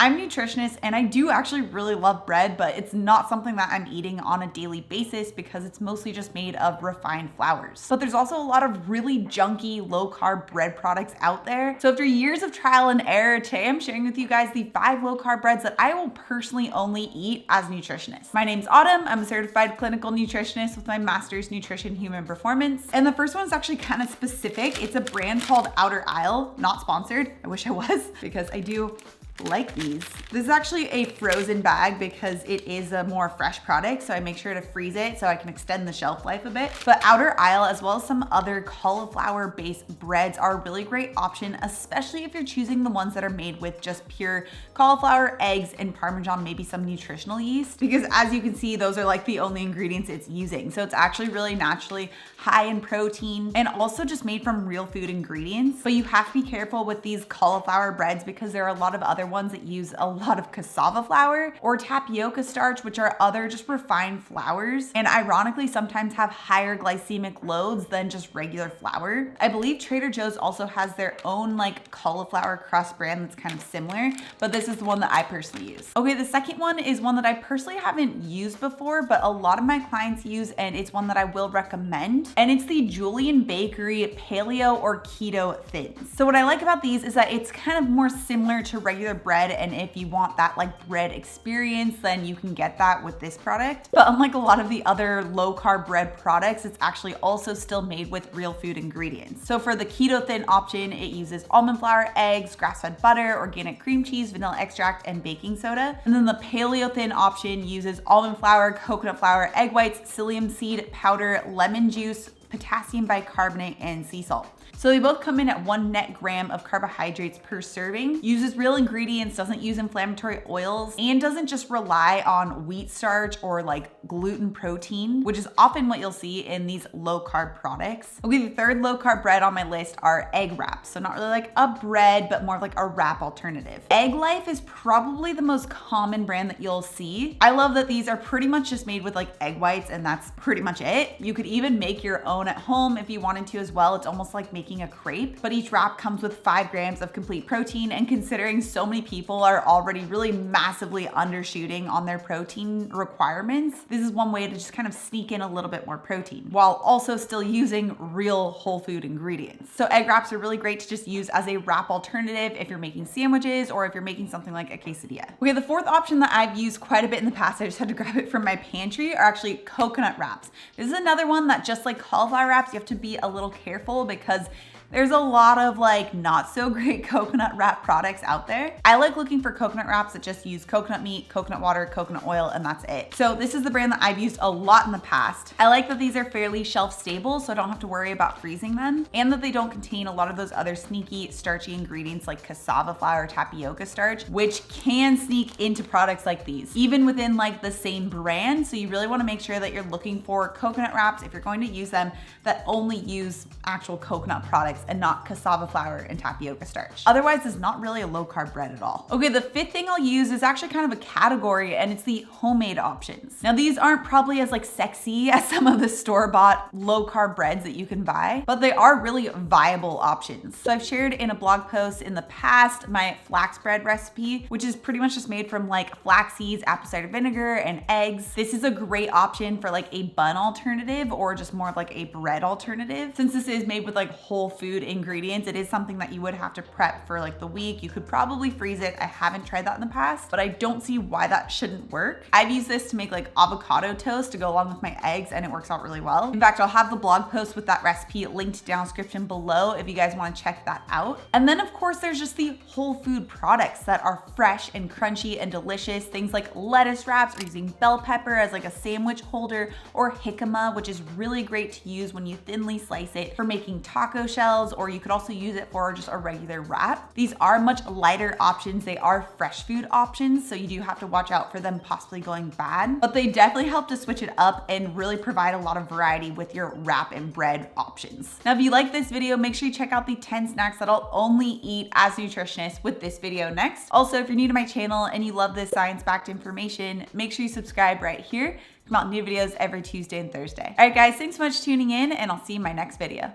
I'm a nutritionist and I do actually really love bread, but it's not something that I'm eating on a daily basis because it's mostly just made of refined flours. But there's also a lot of really junky, low-carb bread products out there. So after years of trial and error, today I'm sharing with you guys the 5 low-carb breads that I will personally only eat as a nutritionist. My name's Autumn. I'm a certified clinical nutritionist with my master's nutrition human performance. And the first one is actually kind of specific. It's a brand called OuterAisle, not sponsored. I wish I was because I do like these. This is actually a frozen bag because it is a more fresh product, so I make sure to freeze it so I can extend the shelf life a bit. But OuterAisle, as well as some other cauliflower based breads, are a really great option, especially if you're choosing the ones that are made with just pure cauliflower, eggs, and Parmesan, maybe some nutritional yeast, because as you can see, those are like the only ingredients it's using. So it's actually really naturally high in protein and also just made from real food ingredients. But you have to be careful with these cauliflower breads because there are a lot of other ones that use a lot of cassava flour or tapioca starch, which are other just refined flours, and ironically sometimes have higher glycemic loads than just regular flour. I believe Trader Joe's also has their own like cauliflower crust brand that's kind of similar, but this is the one that I personally use. Okay, the second one is one that I personally haven't used before, but a lot of my clients use, and it's one that I will recommend, and it's the Julian Bakery Paleo or Keto Thins. So what I like about these is that it's kind of more similar to regular bread, and if you want that like bread experience, then you can get that with this product. But unlike a lot of the other low carb bread products, it's actually also still made with real food ingredients. So for the keto thin option, it uses almond flour, eggs, grass-fed butter, organic cream cheese, vanilla extract, and baking soda. And then the paleo thin option uses almond flour, coconut flour, egg whites, psyllium seed powder, lemon juice, potassium bicarbonate, and sea salt. So they both come in at 1 net gram of carbohydrates per serving, uses real ingredients, doesn't use inflammatory oils, and doesn't just rely on wheat starch or like gluten protein, which is often what you'll see in these low carb products. Okay, the third low carb bread on my list are egg wraps. So not really like a bread, but more of like a wrap alternative. Egg Life is probably the most common brand that you'll see. I love that these are pretty much just made with like egg whites, and that's pretty much it. You could even make your own at home if you wanted to as well. It's almost like making a crepe, but each wrap comes with 5 grams of complete protein, and considering so many people are already really massively undershooting on their protein requirements, this is one way to just kind of sneak in a little bit more protein while also still using real whole food ingredients. So egg wraps are really great to just use as a wrap alternative if you're making sandwiches or if you're making something like a quesadilla. Okay, the fourth option that I've used quite a bit in the past, I just had to grab it from my pantry, are actually coconut wraps. This is another one that, just like cauliflower wraps, you have to be a little careful because there's a lot of like not so great coconut wrap products out there. I like looking for coconut wraps that just use coconut meat, coconut water, coconut oil, and that's it. So this is the brand that I've used a lot in the past. I like that these are fairly shelf stable, so I don't have to worry about freezing them, and that they don't contain a lot of those other sneaky starchy ingredients like cassava flour or tapioca starch, which can sneak into products like these, even within like the same brand. So you really want to make sure that you're looking for coconut wraps, if you're going to use them, that only use actual coconut products and not cassava flour and tapioca starch. Otherwise, it's not really a low carb bread at all. Okay, the fifth thing I'll use is actually kind of a category, and it's the homemade options. Now, these aren't probably as like sexy as some of the store-bought low carb breads that you can buy, but they are really viable options. So I've shared in a blog post in the past my flax bread recipe, which is pretty much just made from like flax seeds, apple cider vinegar, and eggs. This is a great option for like a bun alternative or just more of like a bread alternative. Since this is made with like whole food ingredients, it is something that you would have to prep for like the week. You could probably freeze it. I haven't tried that in the past, but I don't see why that shouldn't work. I've used this to make like avocado toast to go along with my eggs, and it works out really well. In fact, I'll have the blog post with that recipe linked down in the description below if you guys want to check that out. And then of course, there's just the whole food products that are fresh and crunchy and delicious. Things like lettuce wraps, or using bell pepper as like a sandwich holder, or jicama, which is really great to use when you thinly slice it for making taco shells, or you could also use it for just a regular wrap. These are much lighter options. They are fresh food options, so you do have to watch out for them possibly going bad, but they definitely help to switch it up and really provide a lot of variety with your wrap and bread options. Now, if you like this video, make sure you check out the 10 snacks that I'll only eat as a nutritionist with this video next. Also, if you're new to my channel and you love this science-backed information, make sure you subscribe right here. Come out new videos every Tuesday and Thursday. All right, guys, thanks so much for tuning in, and I'll see you in my next video.